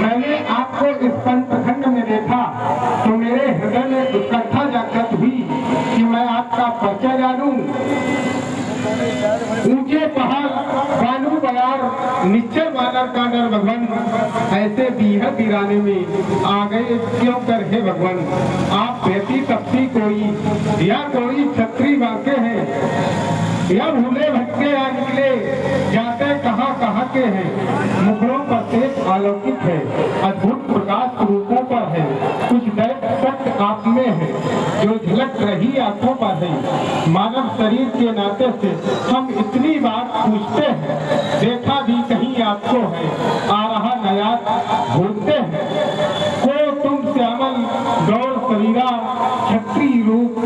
मैंने आपको इस पंचखंड में देखा तो मेरे हृदय में उत्कंठा जागृत हुई कि मैं आपका परिचय जानूं। ऊंचे पहाड़ बालू बयार निश्चय बानर का डर भगवान, ऐसे बीहड़ वीराने में आ गए क्यों कर हे भगवान। आप बेटी तपसी कोई या कोई छत्री वाके हैं, या भूले भटके आ निकले जाते कहाँ कहाँ के हैं। मुखड़ों पर तेज अलौकिक है, अद्भुत प्रकाश रूपों पर है, कुछ दैव सत्य आप में है जो झलक रही आंखों पर है। मानव शरीर के नाते से हम इतनी बात पूछते हैं, देखा भी कहीं आपको है, आ रहा नया भूलते हैं। को तुम श्यामल गौर शरीरा, छत्री रूप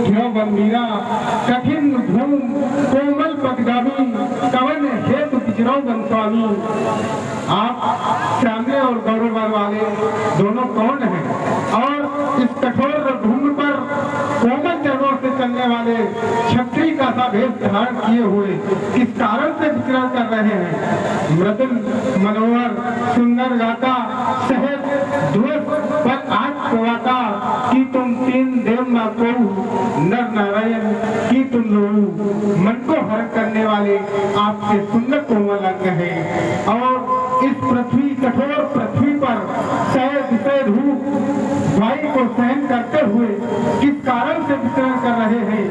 मीरा, कठिन धूम कोमल पदगामी, कवन हेतु पिछड़ो स्वामी। आप श्यामले और गौरव वाले दोनों कौन हैं, और इस कठोर भूमि पर कोमल चरणों से चलने वाले छत्री का सा भेष धारण किए हुए किस कारण से विचरण कर रहे हैं। मृदुल मनोहर सुंदर गाता सहज ध्वज पर आज कोवाता कि तुम तीन देव ना को नर नारायण की तुम लोग। मन को हर करने वाले आपके सुंदर कोमल अंग हैं, और इस पृथ्वी कठोर पृथ्वी पर सह धूप वायु को सहन करते हुए किस कारण से विचरण कर रहे हैं।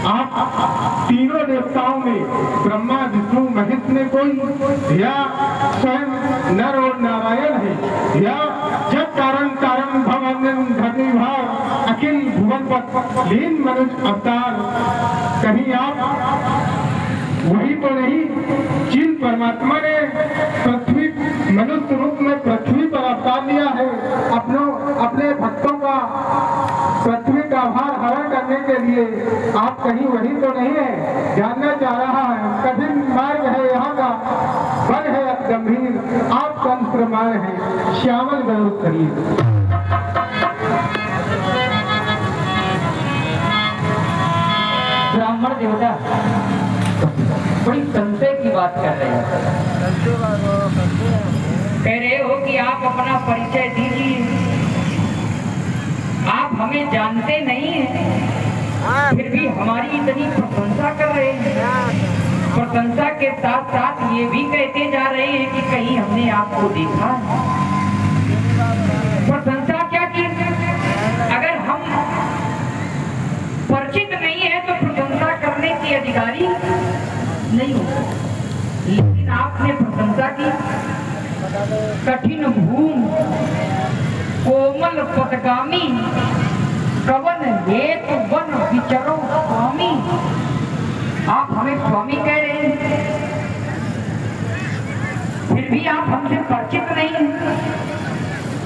आप तीनों देवताओं में ब्रह्मा विष्णु महेश में कोई, या स्वयं नर और नारायण है, या जब कारण कारण भवन धरनी भार अखिल भुवन पर लीन मनुष्य अवतार। कहीं आप वही तो नहीं जिन परमात्मा ने पृथ्वी मनुष्य रूप में पृथ्वी पर अवतार लिया है, अपने भक्तों का पृथ्वी का भार हरण करने के लिए। आप कहीं वही तो नहीं है। जानना चाह रहा है, कठिन मार्ग है यहाँ का, बल है गंभीर, आप कंसमान है श्यामल गौर शरीर। ब्राह्मण देवता बड़ी संशय की बात कर रहे हैं। कह रहे हो कि आप अपना परिचय दीजिए, आप हमें जानते नहीं हैं, फिर भी हमारी इतनी प्रशंसा कर रहे हैं। प्रशंसा के साथ साथ ये भी कहते जा रहे हैं कि कहीं हमने आपको देखा। प्रशंसा क्या की, अगर हम परिचित नहीं है तो प्रशंसा करने के अधिकारी नहीं होगा। लेकिन आपने प्रशंसा की, कठिन भूम कोमल पदगामी, कवन हेतु वन विचरो स्वामी। आप हमें स्वामी कह रहे हैं, फिर भी आप हमसे परिचित नहीं हैं।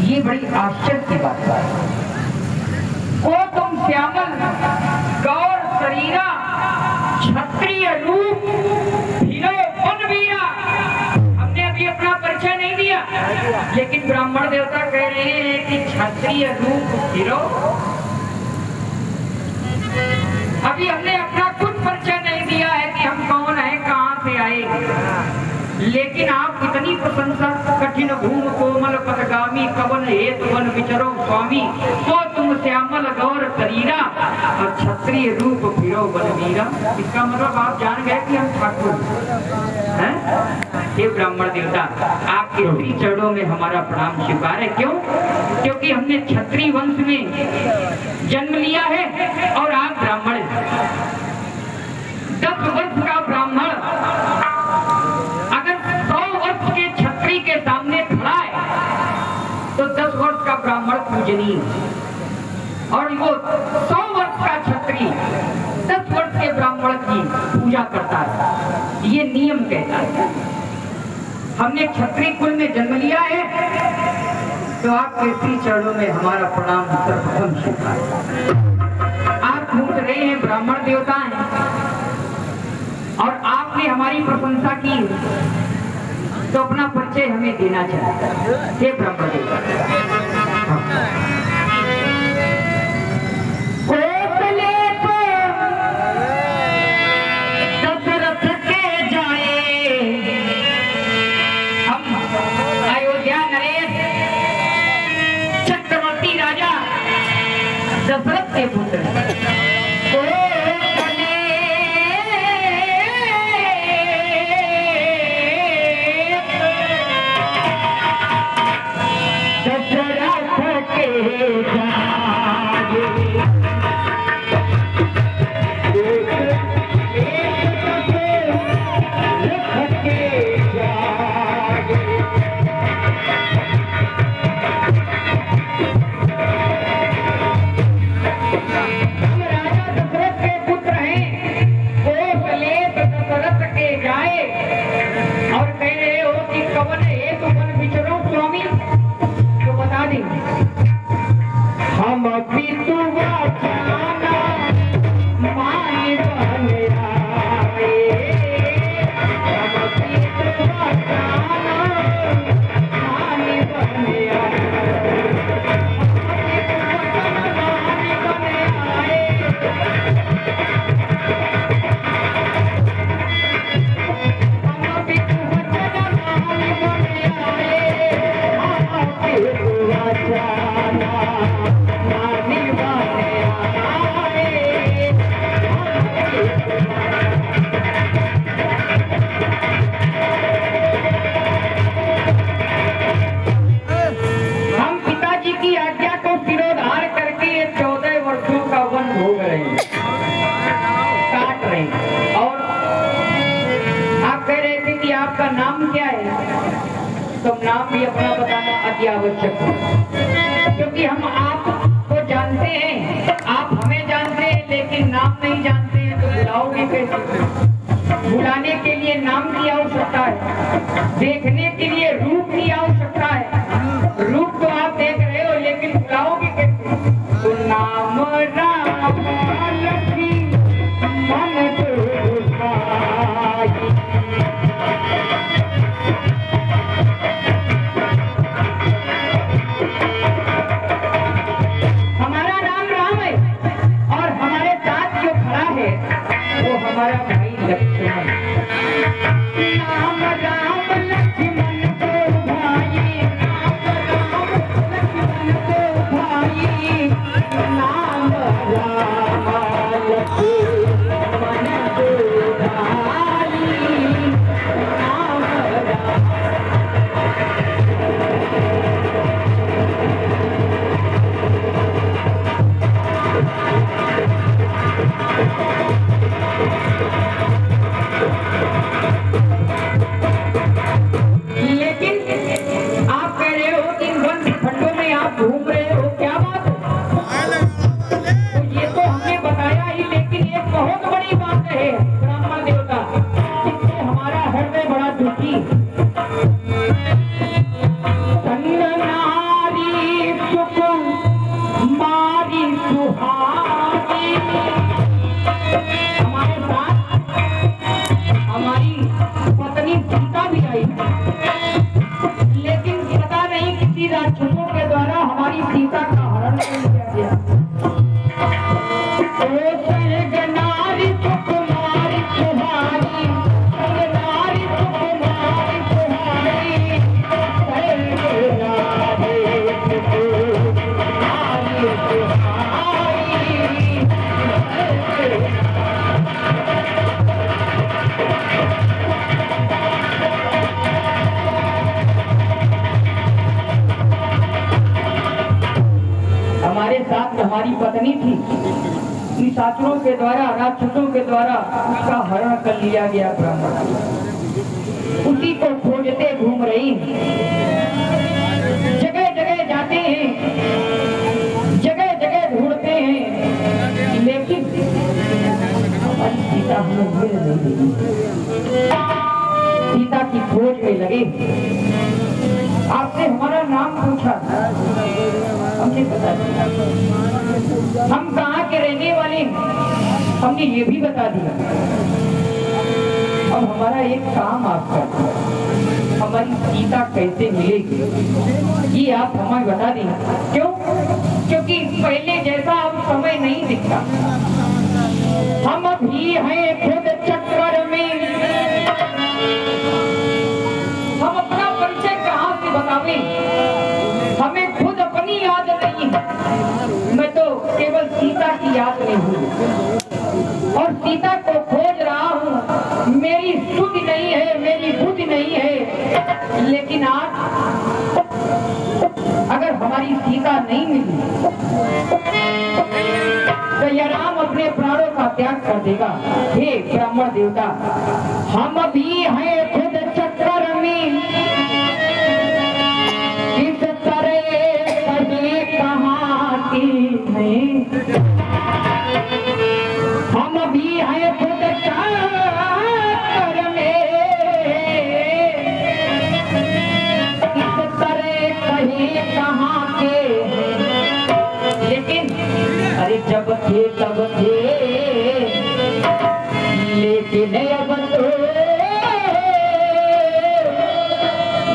ये बड़ी आश्चर्य की बात है। को तुम श्यामल गौर शरीरा, क्षत्रिय रूप हीरो बनवीरा। हमने अभी अपना परिचय नहीं दिया, लेकिन ब्राह्मण देवता कह रहे हैं कि क्षत्रिय रूप हीरो। अभी हमने अपना खुद परिचय नहीं दिया है कि हम कौन है, कहां से आए। लेकिन आप इतनी प्रशंसा, कठिन भूम कोमल पदगामी, कवन हेतु वन विचरो स्वामी। तो तुम श्यामल गौर शरीरा, और क्षत्रिय रूप फिरो बनवीरा। इसका मतलब आप जान गए कि हम ठाकुर हैं। हे ब्राह्मण देवता, आपके श्री चरणों में हमारा प्रणाम स्वीकार है। क्यों? क्योंकि हमने क्षत्रिय वंश में जन्म लिया है और आप ब्राह्मण। 10 वर्ष का ब्राह्मण अगर 100 वर्ष के क्षत्रिय के सामने खड़ा है तो 10 वर्ष का ब्राह्मण पूजनीय, और वो 100 वर्ष का क्षत्रिय 10 वर्ष के ब्राह्मण की पूजा करता है। ये नियम कहता है। हमने क्षत्रिय कुल में जन्म लिया है तो आपके श्री चरणों में हमारा प्रणाम सर्वप्रथम स्वीकार। आप पूछ रहे हैं ब्राह्मण देवता हैं और आपने हमारी प्रशंसा की, तो अपना परिचय हमें देना चाहिए। हे ब्राह्मण देवता, के पुत्र तो नाम भी अपना बताना अति आवश्यक है, क्योंकि हम आपको जानते हैं, आप हमें जानते हैं, लेकिन नाम नहीं जानते हैं, तो बुलाओगे कैसे? बुलाने के लिए नाम की आवश्यकता है, देखने के लिए रूप की आवश्यकता है। रूप तो आप देख रहे हो, लेकिन बुलाओगे कैसे? तो नाम राम लक्ष्मी मन हमारा भाई लक्ष्मण। नाम राम लक्ष्मण को भाई, नाम राम लक्ष्मण को भाई, नाम राम लक्ष्मण को भाई, नाम राम। हमारी पत्नी थी, निशाचरों के द्वारा, राक्षसों के द्वारा उसका हरण कर लिया गया। ब्राह्मण उसी को खोजते घूम रही, जगह जगह जाते हैं, जगह जगह ढूंढते हैं, लेकिन हमारी सीता हमें मिल नहीं देगी। सीता की खोज में लगे। आपने हमारा नाम पूछा, हमने बता दिया हम कहाँ के रहने वाले हैं, हमने ये भी बता दिया। अब हमारा एक काम आप करते, हमारी सीता कैसे मिलेगी ये आप हमें बता दें। क्यों? क्योंकि पहले जैसा अब समय नहीं दिखता। हम अभी हैं खुद चक्कर में, हम अपना परिचय कहाँ से बतावें? हमें खुद अपनी याद नहीं। मैं तो केवल सीता की याद नहीं हुई और सीता को खोज रहा हूँ। मेरी सुधि नहीं है, मेरी बुद्धि नहीं है, लेकिन आज अगर हमारी सीता नहीं मिली तो यह राम अपने प्राणों का त्याग कर देगा। हे ब्राह्मण देवता, हम भी हैं खुद चक्कर में, इस तरह कभी कहाँ की नहीं। हम भी हैं खुद चक्कर में, इस तरह कहीं कहाँ के। लेकिन अरे जब थे तब थे, लेकिन अब तो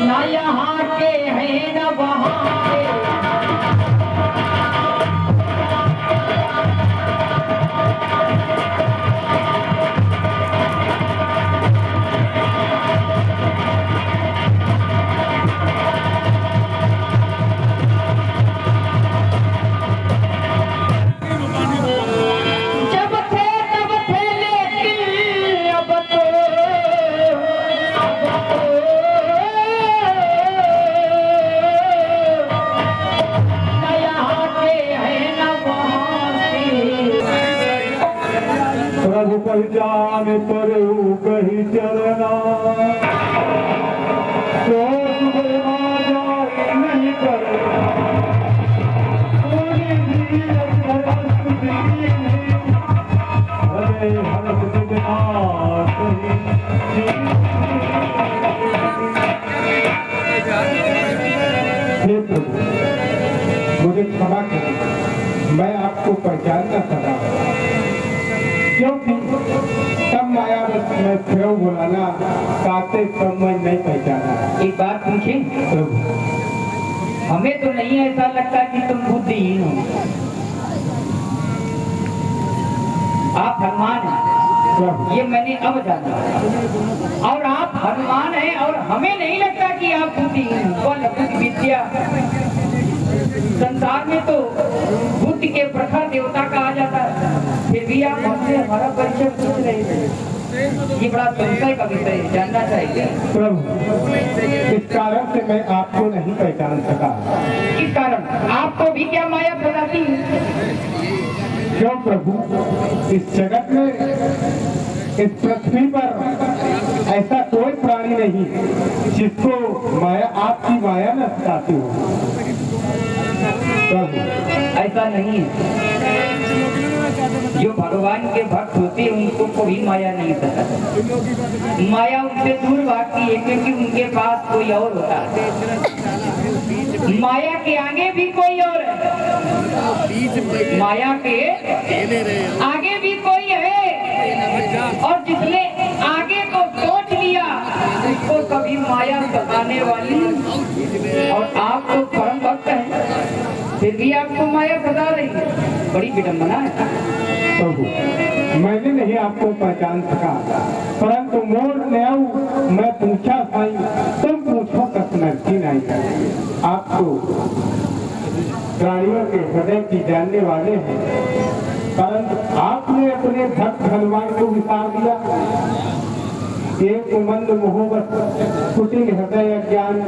ना यहाँ के हैं न वहाँ के। प्रभु पहचान पर कही चलना, सोच नहीं करना। अरे हर्ष बिना हे प्रभु, मुझे क्षमा करें, मैं आपको पहचानना सका, क्योंकि तब माया में फिर बुलाना काते तब मैं नहीं पहचाना। एक बात पूछे प्रभु, हमें तो नहीं ऐसा लगता कि तुम बुद्धिहीन हो। आप हनुमान हैं, ये मैंने अब जाना। और आप हनुमान हैं और हमें नहीं लगता कि आप बुद्धिहीन हो। बुद्धि विद्या संसार में तो बुद्धि के प्रखर देवता कहा जाता है, फिर भी आप हमसे हमारा परिचय पूछ रहे थे। ये बड़ा संशय का विषय है, जानना चाहिए। प्रभु, इस कारण से मैं आपको नहीं पहचान सका। किस कारण? आपको भी क्या माया बताती है? क्यों प्रभु, इस जगत में, इस पृथ्वी पर ऐसा कोई प्राणी नहीं जिसको माया, आपकी माया न सताती हो। प्रभु, ऐसा नहीं है। जो भगवान के भक्त होते हैं उनको कोई माया नहीं सताती। माया उनसे दूर भागती है क्योंकि उनके पास कोई और होता है। माया के आगे भी कोई और है, माया के आगे भी कोई है, और जिसने आगे को सोच लिया उसको कभी माया सताने वाली। और आप तो परम भक्त हैं, फिर भी आपको माया सता रही है, बड़ी विडंबना है। प्रभु, मैंने नहीं आपको पहचान सका, परंतु मोर न्याऊ मैं पूछा साई, तुम पूछो कसमर्जी नहीं। आप तो प्राणियों के हृदय की जानने वाले हैं, परंतु आपने अपने भक्त हनुमान को विसार दिया। एक मंद मोहब्बत कुटिल हृदय ज्ञान,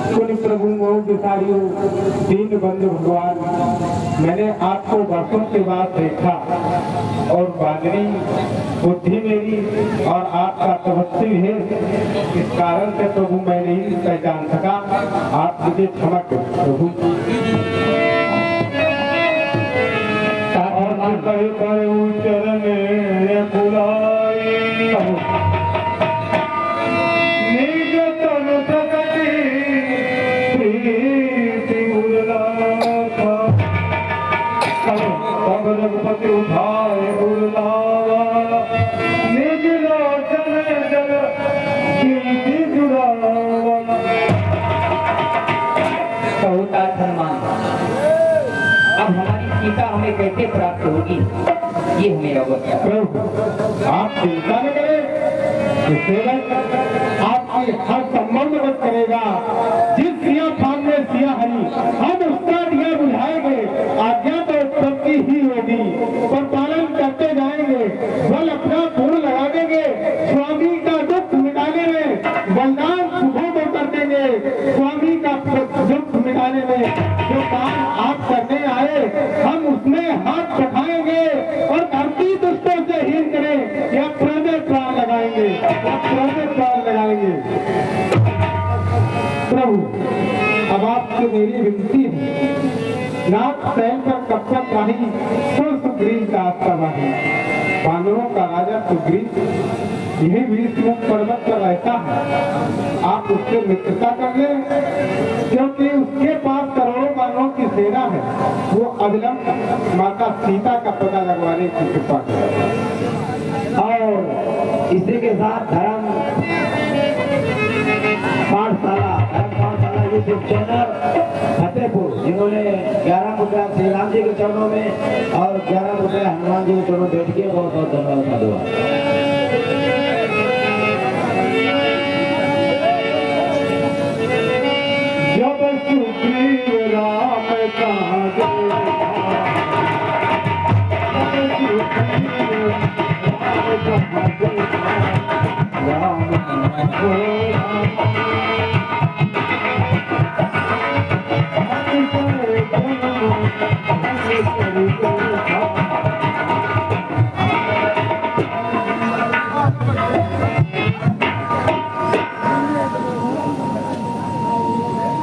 कुल प्रभु मोह विसारियो दीन बंधु भगवान। मैंने आपको वर्षों के बाद देखा और बादरी बुद्धि मेरी और आपका तपस्वी है, इस कारण से प्रभु मैं नहीं पहचान सका। आप मुझे क्षमा करें प्रभु। और चरण बुलाई निज तन प्रगति प्रीति उल्लासा, तब रघुपति उठाए उल्लावा, निज लोचन जल कीर्ति जुड़ावा। बहुता सम्मान। अब हमारी सीता हमें कैसे प्राप्त होगी ये हमें अवगत है। प्रभु, आप चिंता न करें, सेवक आपकी हर संबंध मत करेगा। जिस सिया सामने सिया हरी, हम उसका दिया बुझाएंगे, आज्ञा तो सबकी ही होगी। मिटाने में जो काम आप करने आए, हम उसमें हाथ बढ़ाएंगे और धरती दुष्टों से हीन करें या प्राण लगाएंगे, या प्राण लगाएंगे। प्रभु, अब आपसे मेरी विनती है, नाथ सैन पर कब तक रही तो सुग्रीव का आस्था है। वानरों का राजा सुग्रीव यही विष्णु पर्वत पर रहता है, आप उससे मित्रता कर ले, क्योंकि उसके पास करोड़ों वानरों की सेना है। वो अविलंब माता सीता का पता लगवाने की कृपा करें। और इसी के साथ धर्म पाठशाला यूट्यूब चैनल फतेहपुर, जिन्होंने 11 मुद्रा श्री राम जी के चरणों में और 11 मुद्रा हनुमान जी के चरणों में भेंट किए, बहुत बहुत धन्यवाद। जब सुग्रीव राम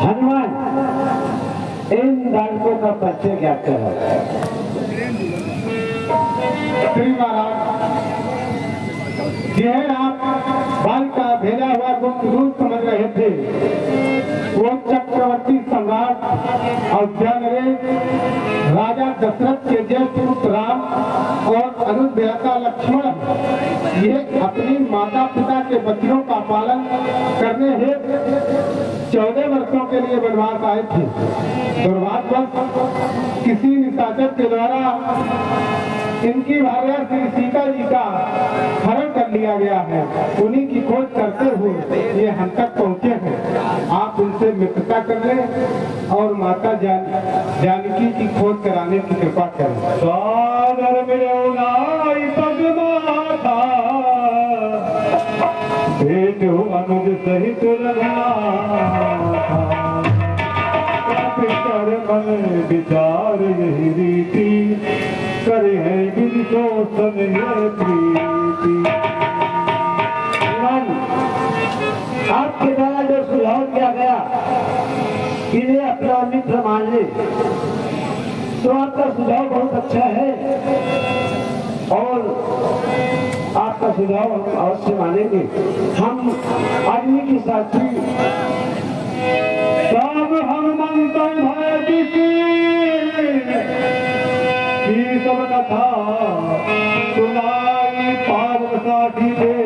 हनुमान, इन बालकों का परिचय क्या करो? श्री महाराज, यह आप बाल का भेजा हुआ गुप्त समझ रहे थे। वो चक्रवर्ती सम्राट और जनरेज राजा दशरथ के ज्येष्ठ पुत्र राम और अनुव्रता लक्ष्मण, ये अपनी माता पिता के वचनों का पालन करने हेतु 14 वर्षों के लिए वनवास आए थे। दुर्भाग्यवश किसी निशाचर के द्वारा इनकी भार्या श्री सीता जी का हरण कर लिया गया है। उन्हीं की खोज करते हुए ये हम तक पहुँचे हैं। आप उनसे मित्रता कर लें और माता जानकी की खोज कराने की कृपा करें। सागर मिलोनाई पगमाता, भेंट हो अनुज सहित रघुनाथा, कर मन विचार यही रीति, करे है विधि शोषण ये प्रीति। आपके द्वारा जो सुझाव किया गया कि वे अपना मित्र मान ले, तो आपका सुझाव बहुत अच्छा है और आपका सुझाव हम अवश्य मानेंगे। हम आदमी की साथी सब हनुमंत भय की सब कथा सुनाई पावन साथी दे